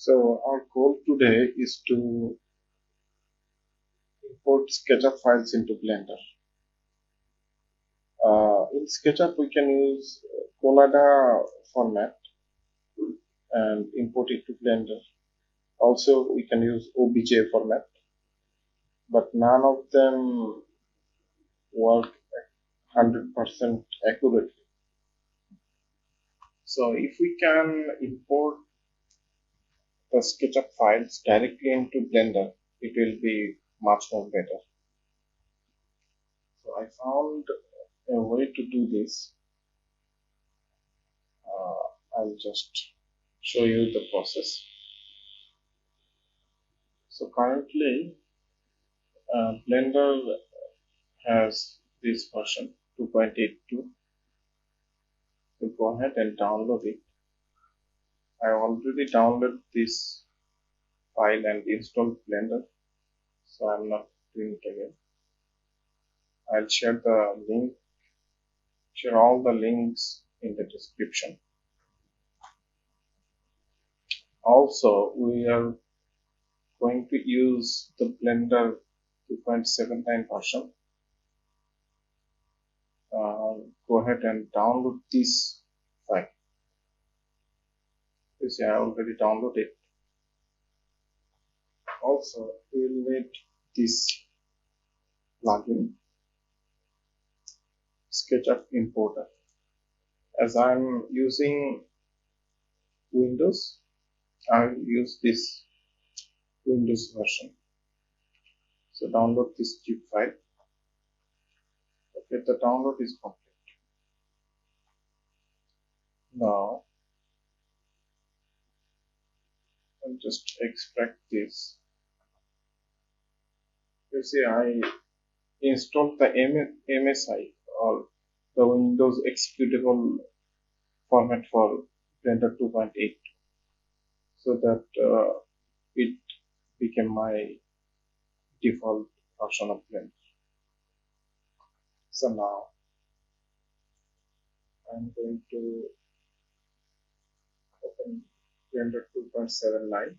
So our goal today is to import SketchUp files into Blender. In SketchUp, we can use Collada format and import it to Blender. Also, we can use OBJ format, but none of them work 100% accurately. So if we can import the SketchUp files directly into Blender, it will be much more better. So I found a way to do this. I'll just show you the process. So currently, Blender has this version 2.82. So go ahead and download it. I already downloaded this file and installed Blender, so I'm not doing it again. I'll share all the links in the description. Also, we are going to use the Blender 2.79 version. Go ahead and download this file. You see, I already downloaded it. Also, we will need this plugin, SketchUp Importer. As I'm using Windows, I'll use this Windows version. So download this zip file. Okay, the download is complete. Now I'll just extract this. You see, I installed the MSI or the Windows executable format for Blender 2.8 so that it became my default version of Blender. So now I'm going to open Blender 2.79.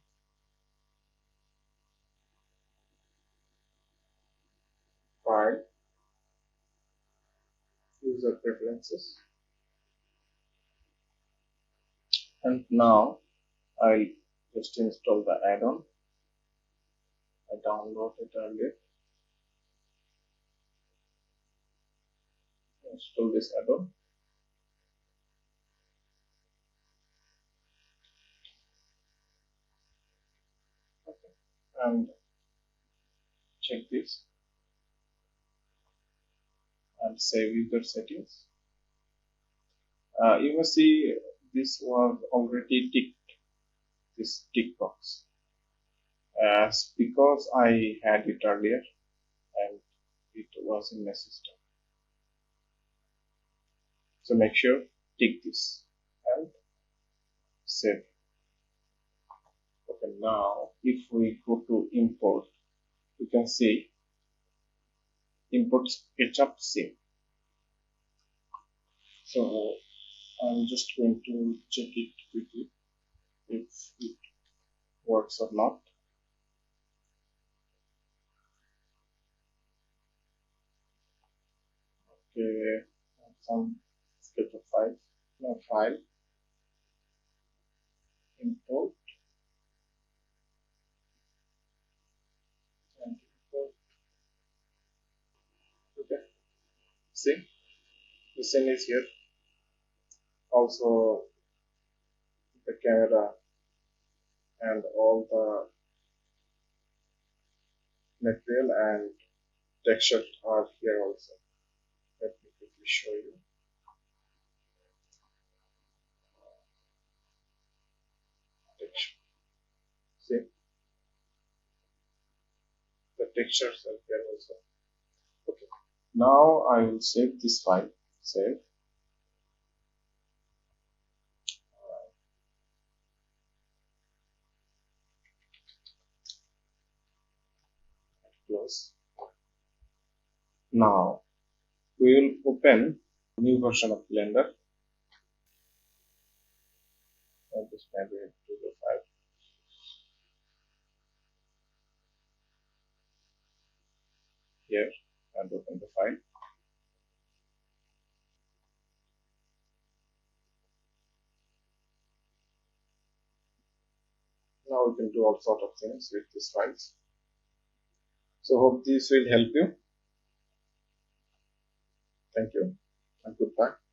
File, user preferences, and now I'll just install the add-on. I downloaded it earlier. Install this add-on. Okay. And check this and save user settings. You will see this was already ticked, this tick box, as because I had it earlier and it was in my system. So make sure tick this and save. Okay, now if we go to import, you can see import SketchUp scene. So I'm just going to check it quickly if it works or not. Okay, some SketchUp files. Now file, import, and import. Okay, see, the scene is here. Also, the camera and all the material and textures are here also. Let me quickly show you. Texture. See, the textures are here also. Okay, now I will save this file. Save. Close. Now we will open a new version of Blender. I'll just navigate to the file. here and open the file. Now we can do all sort of things with these files. So hope this will help you. Thank you and goodbye.